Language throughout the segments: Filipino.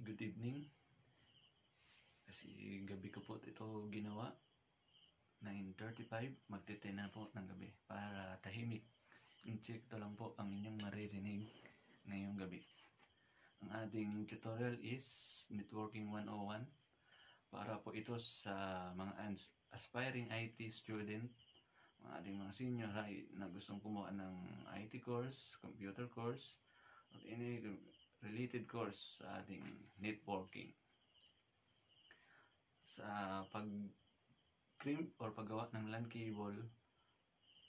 Good evening. Kasi gabi ko po ito ginawa. 9:35, magte-10 na po ng gabi para tahimik. Insekto lang po ang inyong maririnig ngayong gabi. Ang ating tutorial is Networking 101. Para po ito sa mga aspiring IT student, mga ating mga senior high na gustong kumuha ng IT course, computer course, or any related course sa ating networking. Sa pag-crimp or paggawa ng LAN cable,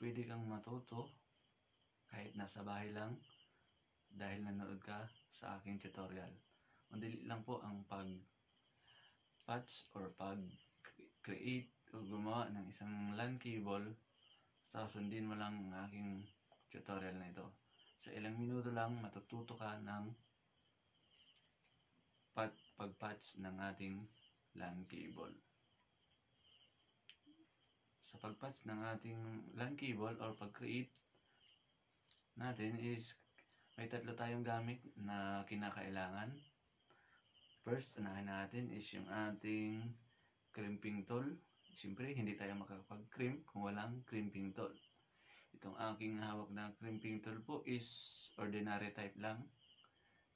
pwede kang matuto kahit nasa bahay lang dahil nanood ka sa aking tutorial. Madali lang po ang pag-patch or pag-create o gumawa ng isang LAN cable. Sundin mo lang ang aking tutorial na ito. Sa ilang minuto lang matututo ka ng pag-patch ng ating LAN cable. Sa pag-patch ng ating LAN cable or pag-create natin is may tatlo tayong gamit na kinakailangan. First, unahin natin is yung ating crimping tool. Siyempre, hindi tayo makakapag-crimp kung walang crimping tool. Itong aking hawak na crimping tool po is ordinary type lang.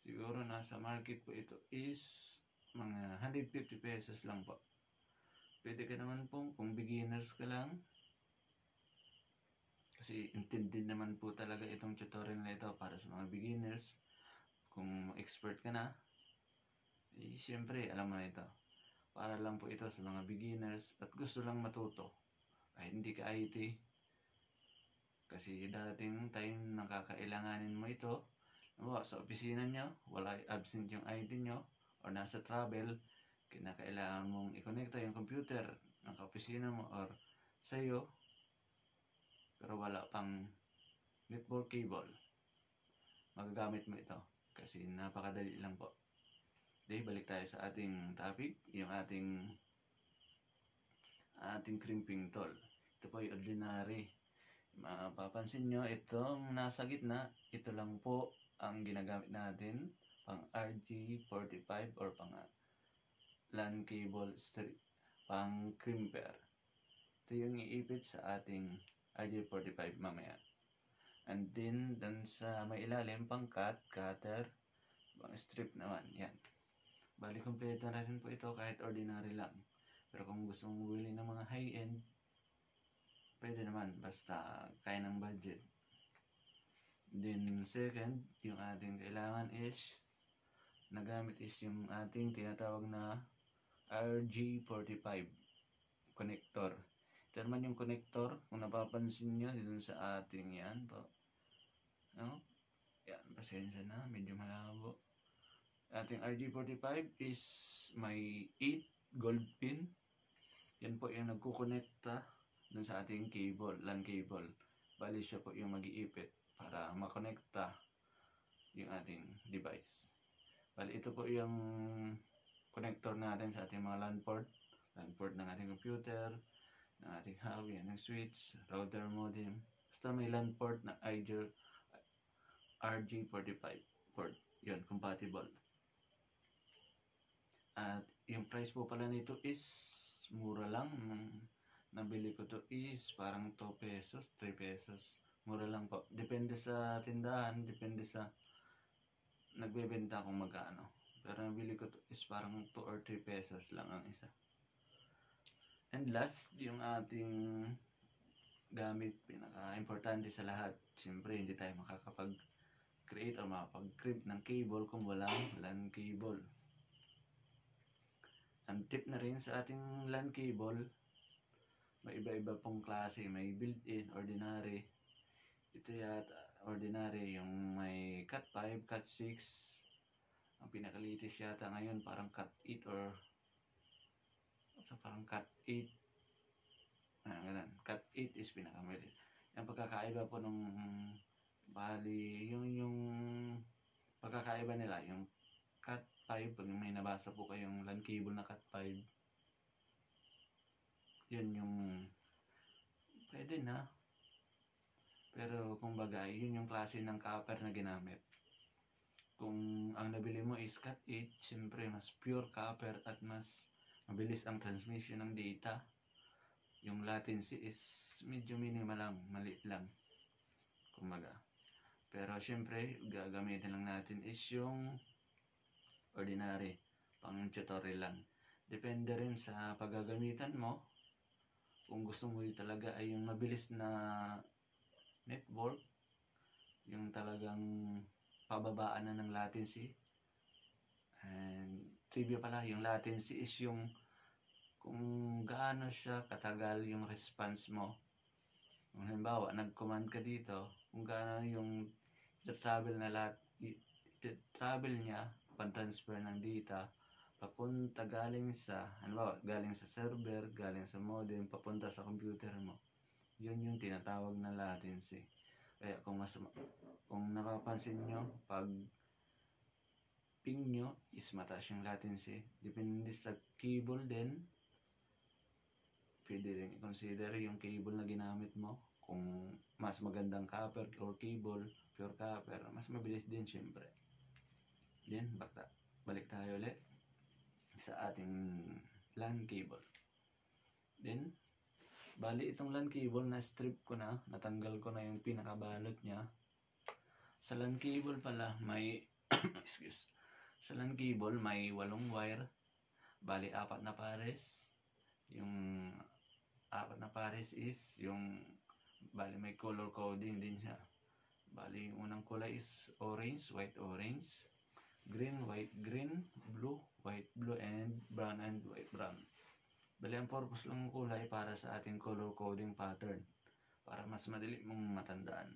Siguro nasa market po ito is mga 150 pesos lang po. Pwede ka naman po kung beginners ka lang. Kasi intended naman po talaga itong tutorial na ito para sa mga beginners. Kung expert ka na, eh, siyempre alam mo na ito. Para lang po ito sa mga beginners at gusto lang matuto. Kahit hindi ka IT. Kasi darating time na kakailanganin mo ito. Sa opisina nyo, wala absent yung ID nyo, or nasa travel, kinakailangan mong i-connecta yung computer ng opisina mo or sa'yo, pero wala pang network cable. Magagamit mo ito kasi napakadali lang po. Okay, balik tayo sa ating topic, yung ating crimping tool. Ito po yung ordinary. Mapapansin nyo, itong nasa gitna, ito lang po ang ginagamit natin pang RG45 or pang LAN cable strip, pang crimper. Ito yung iipit sa ating RG45 mamaya. And then, dun sa may ilalim, pang cutter, pang strip naman. Yan. Bali, kompleto na rin po ito kahit ordinary lang. Pero kung gusto mong bumili ng mga high-end, pwede naman, basta kaya ng budget. Then, second, yung ating kailangan is, nagamit is yung ating tinatawag na RG45 connector. Ito naman yung connector, kung napapansin nyo, dun sa ating yan po. No? Yan, pasensya na, medyo malabo. Ating RG45 is may 8 gold pin. Yan po yung nagkukonekta dun sa ating cable, LAN cable. Bali siya po yung mag-iipit para makonekta yung ating device. Bali ito po yung connector natin sa ating mga LAN port ng ating computer, ng ating hub, yan, ng switch, router, modem. Basta may LAN port na either RG45 port, yun, compatible. At yung price po pala nito is mura lang. Nabili ko to is parang 2 pesos, 3 pesos. Mura lang po. Depende sa tindahan, depende sa nagbebenta kung magkano. Pero nabili ko to is parang 2 or 3 pesos lang ang isa. And last, yung ating gamit, pinaka-importante sa lahat. Siyempre, hindi tayo makakapag-create o makapag-crimp ng cable kung walang LAN cable. Ang tip na rin sa ating LAN cable, may iba-iba pong klase. May built-in, ordinary. Ito yata, ordinary, yung may Cat 5, Cat 6. Ang pinakalitis yata ngayon, parang Cat 8 or parang Cat 8. Ganun. Cat 8 is pinakamaliit. Ang pagkakaiba po nung bali, yung pagkakaiba nila, yung Cat 5, pag may nabasa po kayong LAN cable na Cat 5, yun yung pwede na. Pero kumbaga, yun yung klase ng copper na ginamit. kung ang nabili mo is Cat 8, siyempre mas pure copper at mas mabilis ang transmission ng data. Yung latency is medyo minimal lang, maliit lang, kumbaga. Pero siyempre, gagamitin lang natin is yung ordinary, pang tutorial lang. Depende rin sa paggagamitan mo. Kung gusto mo talaga ay yung mabilis na network, yung talagang pababaan na ng latency. And trivia pala, yung latency is yung kung gaano siya katagal yung response mo. Kung halimbawa, nag-command ka dito, kung gaano yung travel niya, pan-transfer ng data, papunta galing sa, halimbawa, galing sa server, galing sa modem, papunta sa computer mo. Yun yung tinatawag na latency. Kaya kung napapansin nyo, pag ping nyo is mataas yung latency. Depende sa cable din. Pwede rin i-consider yung cable na ginamit mo. Kung mas magandang copper or cable, pure copper, mas mabilis din syempre. Then, balik tayo ulit sa ating LAN cable. Then, bali itong LAN cable na strip ko na, natanggal ko na yung pinakabalot niya. Sa LAN cable pala may sa LAN cable may 8 wire, bali 4 na pares. Yung 4 na pares is yung bali may color coding din siya. Bali yung unang kulay is orange, white, orange, green, white, green, blue, white, blue, and brown, white, brown. Bali ang purpose lang ng kulay para sa ating color coding pattern, para mas madali mong matandaan.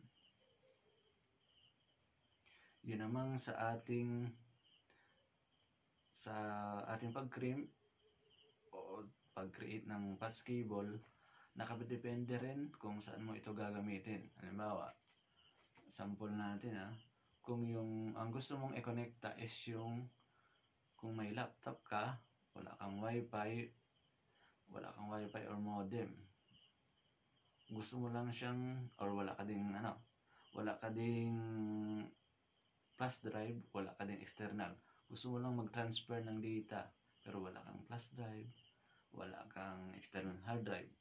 Yun namang sa ating pag-crimp o pag-create ng patch cable, nakadepende rin kung saan mo ito gagamitin. Halimbawa, sample natin kung yung ang gusto mong i-connecta is yung kung may laptop ka, wala kang wifi or modem, gusto mo lang siyang, or wala ka ding flash drive, wala ka ding external, gusto mo lang mag-transfer ng data pero wala kang flash drive, wala kang external hard drive,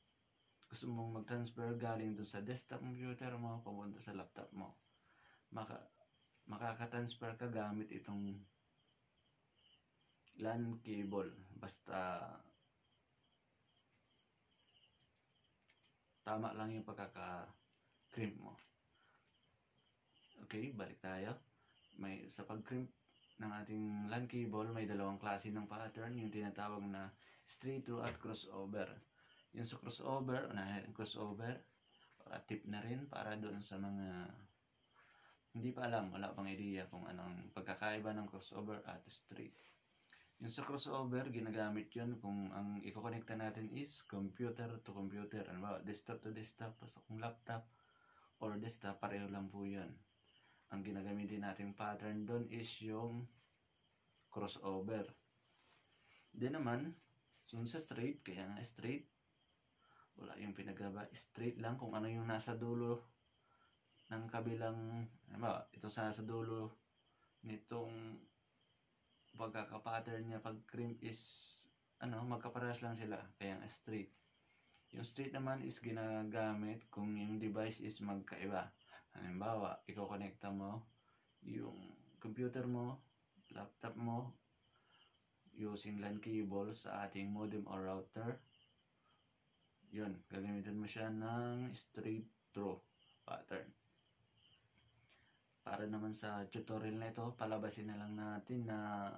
gusto mong mag-transfer galing dun sa desktop computer mo papunta sa laptop mo, makaka-transfer ka gamit itong LAN cable, basta tama lang yung pagkaka-crimp mo. Okay, balik tayo. Sa pag-crimp ng ating LAN cable, may dalawang klase ng pattern, yung tinatawag na straight through at crossover. Yung sa crossover, para tip na rin para doon sa mga hindi pa alam, wala pang idea kung anong pagkakaiba ng crossover at straight. Yung sa crossover, ginagamit yun kung ang i-connecta natin is computer to computer. Ano, desktop to desktop, kung laptop or desktop, pareho lang po yun. Ang ginagamitin nating pattern doon is yung crossover. Then naman, sa straight, kaya nga straight, wala yung pinagaba, straight lang kung ano yung nasa dulo ng kabilang, ito sa dulo nitong pagkaka-pattern niya pag crimp is magkaparehas lang sila, kaya nga straight. Yung straight naman is ginagamit kung yung device is magkaiba. Halimbawa, i-connecta mo yung computer mo, laptop mo using LAN cable sa ating modem or router. Yun, gagamitin mo siya ng straight through pattern. Para naman sa tutorial na ito, palabasin na lang natin na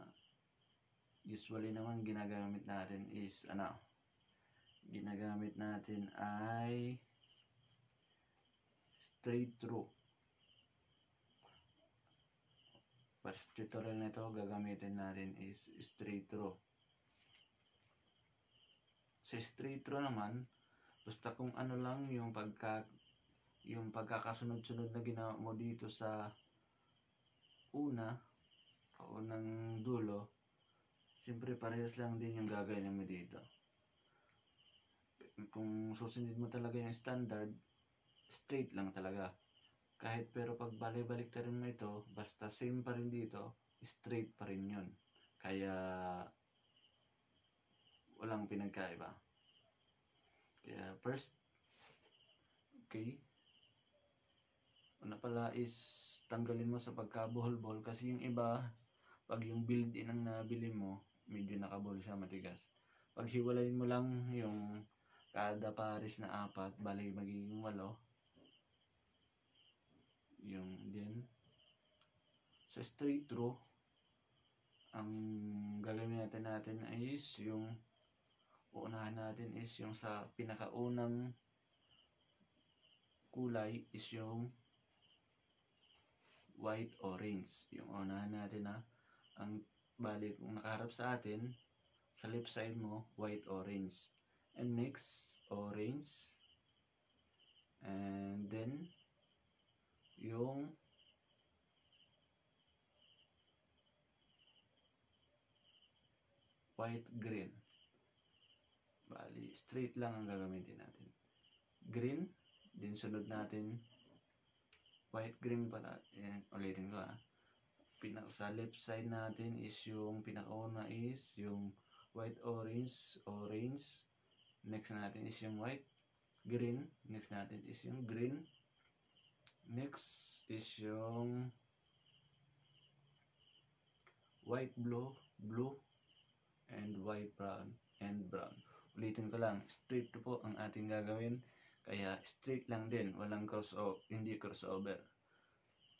usually naman ginagamit natin is ay straight through. Para sa tutorial na ito, gagamitin natin is straight through. Sa straight through naman, basta kung ano lang yung pagkakasunod-sunod na ginawa mo dito sa unang dulo, siyempre parehas lang din yung gagawin mo dito. Kung susundin mo talaga yung standard, straight lang talaga. Kahit pero pag balik rin mo ito, basta same pa rin dito, straight pa rin yun. Kaya walang pinagkaiba. Kaya first, okay, una pala is tanggalin mo sa pagkabuhol-buhol kasi yung iba, pag yung build-in ang nabili mo, medyo nakabuhol siya, matigas. Pag hiwalayin mo lang yung kada pares na 4, bali magiging 8. Yung din sa straight through, ang gagawin natin is yung uunahan natin is yung sa pinakaunang kulay is yung white orange. Yung unahan natin ang bali kung nakaharap sa atin, sa left side mo, white orange. And next, orange. And then yung white green. Bali, straight lang ang gagamitin natin. Green, din sunod natin white green pala. Yan, ulitin ko sa left side natin is yung pinakauna is yung white orange. Next natin is yung white green. Next natin is yung green. Next is yung white blue, and white brown, Ulitin ko lang, straight to po ang ating gagawin. Kaya straight lang din, walang hindi crossover.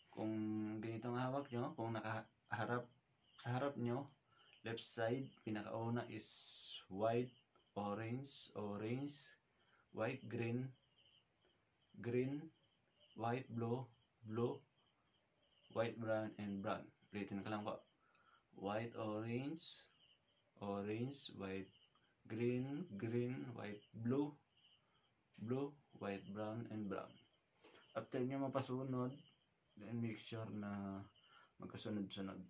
Kung ganito ang hawak nyo, kung nakaharap sa harap nyo, left side, pinakauna is white, orange, white, green, white, blue, white, brown, and brown. Ulitin ko lang po. White, orange, white, green, white, blue, white, brown, and brown. After nyo mapasunod, then make sure na magkasunod-sunod.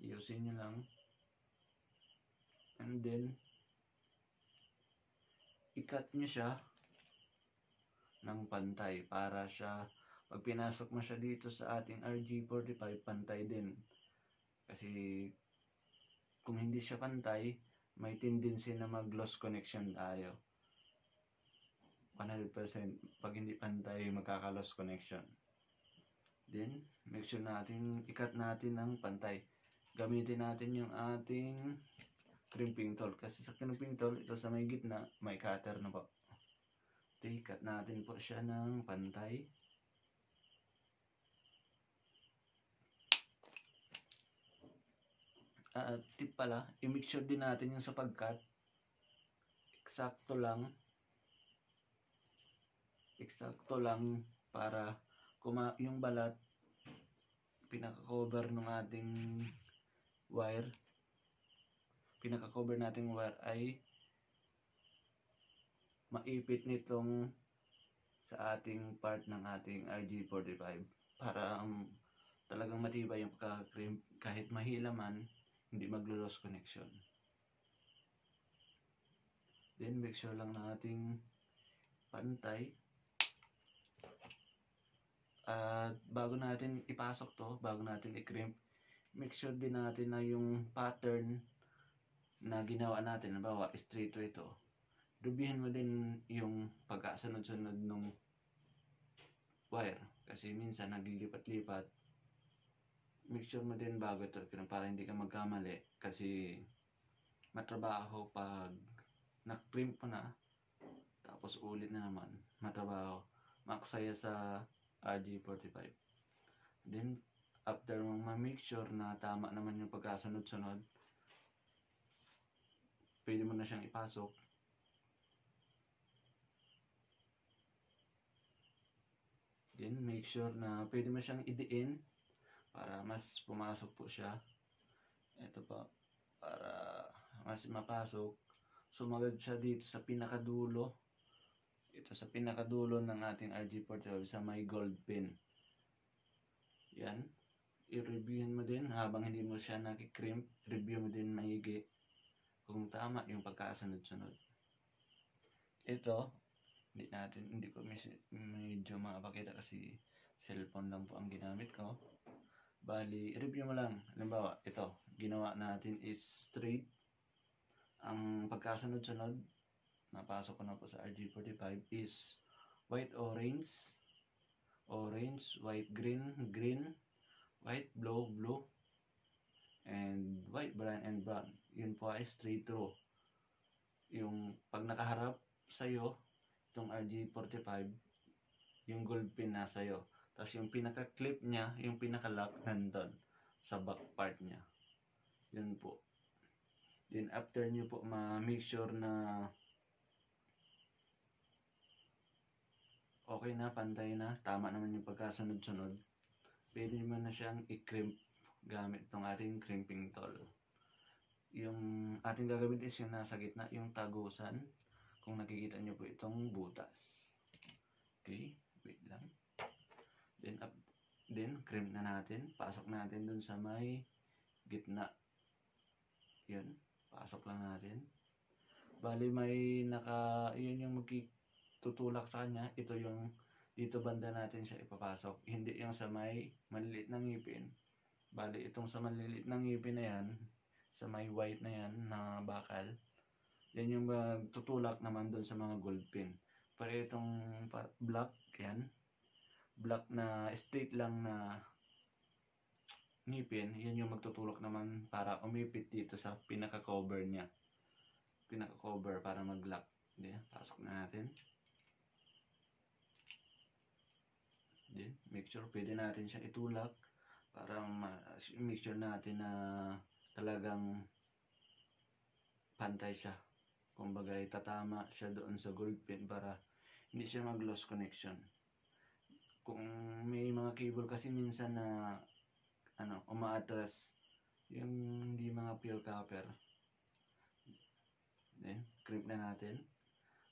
Iusin nyo lang. And then, i-cut nyo siya ng pantay para siya, pag pinasok mo siya dito sa ating RG45, pantay din. Kasi kung hindi siya pantay, may tendency na mag-loss connection tayo. 100% pag hindi pantay, magkaka-loss connection. Then, make sure natin, i-cut natin ng pantay. Gamitin natin yung ating crimping tool. Kasi sa crimping tool, ito sa may gitna, may cutter na po. Okay, cut natin po siya ng pantay. Tip pala, i-make sure din natin yung sa pag-cut. Eksakto lang para yung balat, pinaka-cover ng ating wire, ay maipit nitong sa ating part ng ating RG45 para talagang matibay yung pagkakrimp, kahit mahila man, hindi maglo-loss connection. Then make sure lang nating pantay. At bago natin ipasok to, bago natin i-crimp, make sure din natin na yung pattern na ginawa natin, halimbawa straight to ito, dubihin mo din yung pagkasunod-sunod ng wire. Kasi minsan naglilipat-lipat. Make sure mo din bago ito para hindi ka magkamali. Kasi matrabaho pag na-crimp mo na, tapos ulit na naman. Matrabaho. Maksaya sa RG45. Then, after mong ma-make sure na tama naman yung pagkasunod-sunod, pwede mo na siyang ipasok. Then, make sure na pwede mo siyang idiin para mas pumasok po siya. Ito po, para mas mapasok. Sumagad siya dito sa pinakadulo. Ito sa pinakadulo ng ating RG45 sa may gold pin. Yan. I-reviewin mo din habang hindi mo siya nakikrimp. Review mo din maigi kung tama yung pagkasunod-sunod. Ito, Hindi ko medyo makapakita kasi cellphone lang po ang ginamit ko. Bali, review mo lang. Halimbawa, ito, ginawa natin is straight. Ang pagkasunod-sunod, napasok ko na po sa RG45 is white, orange, orange, white, green, green, white, blue, blue, and white, brown, and brown. Yun po ay straight through. Yung pag nakaharap sa'yo, itong RG45, yung gold pin nasa iyo. Tapos yung pinaka-clip niya, yung pinaka-lock nandun sa back part niya. Yun po. Then after nyo po ma-make sure na okay na, pantay na, tama naman yung pagkasunod-sunod, pwede mo na siyang i-crimp gamit itong ating crimping tool. Yung ating gagawin is yung nasa gitna, yung tagusan. Kung nakikita nyo po itong butas. Okay, wait lang. Then crimp na natin. Pasok natin dun sa may gitna. Yun, pasok lang natin. Bali may yun yung magtutulak sa kanya. Ito yung dito banda natin siya ipapasok. Hindi yung sa may maliliit na ngipin. Bali itong sa maliliit na ngipin na yan, sa may white na yan na bakal, yan yung magtutulak naman dun sa mga gold pin. Pero itong black, yan, black na straight lang na ngipin, yun yung magtutulak naman para umipit dito sa pinaka-cover niya. Pinaka-cover para mag-lock. Pasok na natin. Then, make sure pwede natin siya itulak para make sure natin na talagang pantay siya. Kumbaga, tatama siya doon sa gold pin para hindi siya mag-loss connection. Kung may mga cable kasi minsan na umaatras, yung hindi mga pure copper. Then, crimp na natin.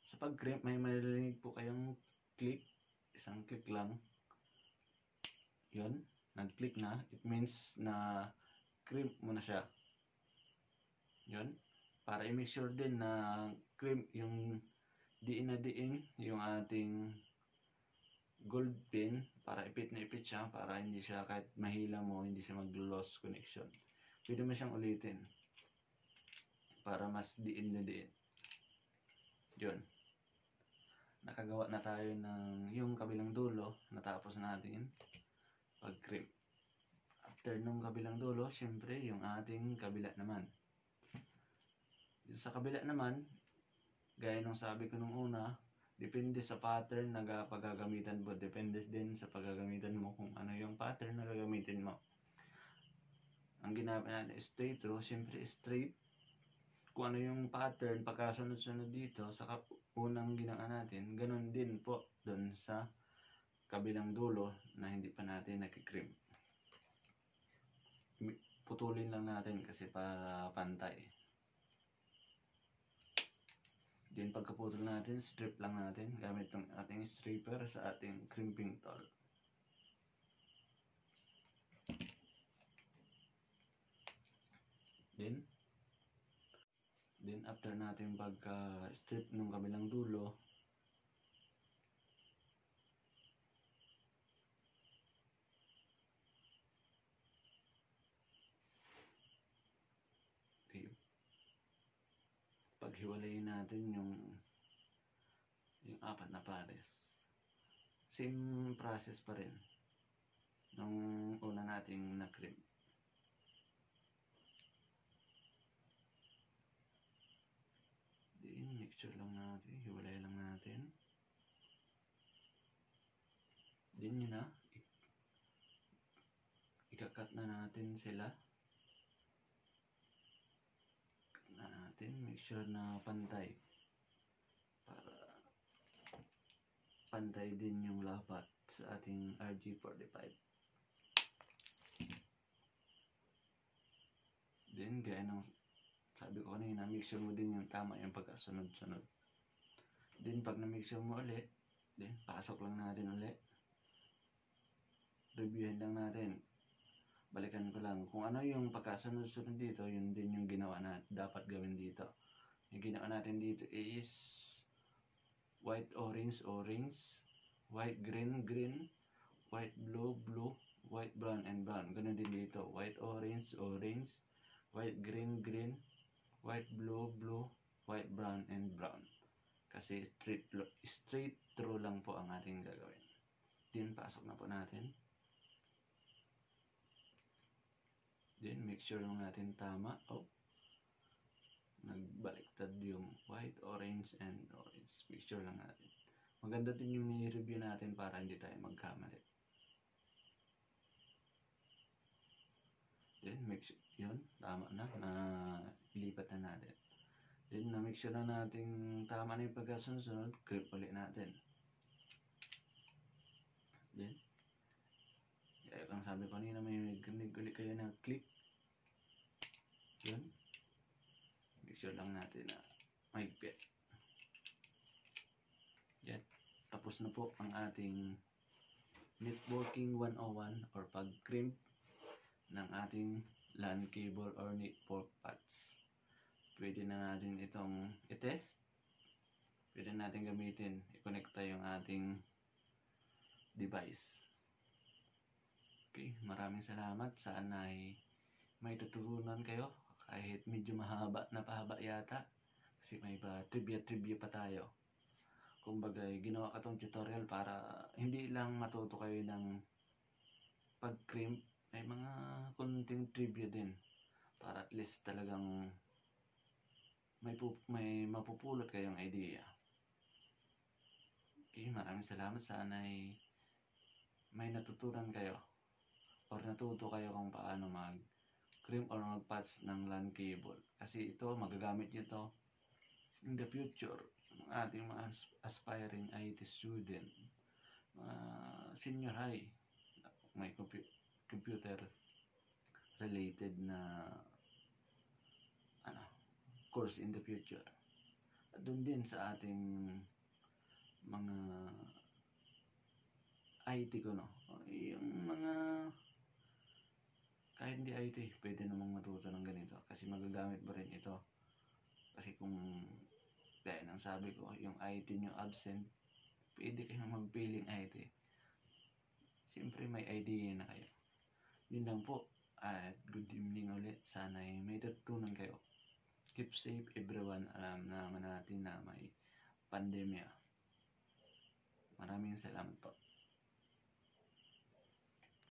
Sa pag-crimp, may maririnig po kayong click. Isang click lang. Yun, nag-click na. It means na crimp mo na siya. Yun. Para i-make sure din na crimp yung diin na diin yung ating gold pin para ipit na ipit siya para hindi siya kahit mahila mo hindi siya mag-loss connection. Pwede mo siyang ulitin para mas diin na diin. Yun. Nakagawa na tayo ng yung kabilang dulo. Natapos natin pag-crimp. After nung kabilang dulo, syempre yung ating kabila naman. Sa kabila naman, gaya nung sabi ko nung una, depende sa pattern na paggagamitan mo. Depende din sa paggagamitan mo kung ano yung pattern na gagamitin mo. Ang ginamit natin straight through, syempre straight. Kung ano yung pattern, pagkasunod-sunod dito, sa unang ginawa natin, ganun din po doon sa kabilang dulo na hindi pa natin nakikrimp. Putulin lang natin kasi para pantay. Then pagkaputol natin, strip lang natin gamit ng ating stripper sa ating crimping tool. Then after natin pagka-strip ng kabilang dulo, paghiwalayin natin yung apat na pares. Same process pa rin nung una nating na-crimp. Then mixture lang natin, hiwalay lang natin. Then yun na, ikakat na natin sila. Make sure na pantay para pantay din yung lapat sa ating RG45. Then gaya ng sabi ko kanina, make sure mo din yung tama yung pagkasunod-sunod. Then pag na-make sure mo ulit, then pasok lang natin ulit. Reviewin lang natin. Balikan ko lang kung ano yung pagkasunod-sunod dito, yun din yung ginawa na dapat gawin dito. Yung ginawa natin dito is white, orange, orange, white, green, green, white, blue, blue, white, brown, and brown. Ganun din dito. White, orange, orange, white, green, green, white, blue, blue, white, brown, and brown. Kasi straight through lang po ang ating gagawin. Then, pasok na po natin. Then, make sure lang natin tama. Oh, nagbaliktad yung white, orange, and orange. Make sure lang natin. Maganda din yung ni-review natin para hindi tayo magkamali. Then, make sure, yun, tama na ilipat na natin. Then, na-make sure na natin tama na yung pagkasunod, clip ulit natin. Then, kaya kung sabi ko kanina, may ganig ulit kayo na clip. Yun. Make sure lang natin na mahigpit. Yan. Tapos na po ang ating networking 101 or pag-crimp ng ating LAN cable or network pads. Pwede na natin itong i-test. Pwede natin gamitin, i-connecta yung ating device. Okay, maraming salamat. Sana ay may tutunan kayo kahit medyo mahaba na pahaba yata kasi may trivia pa tayo. Kumbaga, ginawa ka tong tutorial para hindi lang matuto kayo ng pag-crimp, may mga konting trivia din para at least talagang may mapupulot kayong idea. Okay, maraming salamat. Sana ay may natutunan kayo or natuto kayo kung paano mag-crimp or mag-patch ng LAN cable. Kasi ito, magagamit nyo to in the future ng ating mga aspiring IT student, senior high, may computer related na course in the future. At doon din sa ating mga IT ko, no? Yung mga kahit hindi IT, pwede namang matuto ng ganito kasi magagamit mo rin ito. Kasi kung gaya ng sabi ko, yung IT nyo absent, pwede kayong magpiling IT. Siyempre may idea na kayo. Yun lang po. At good evening ulit. Sana may natutunan kayo. Keep safe everyone. Alam naman natin na may pandemya. Maraming salamat po.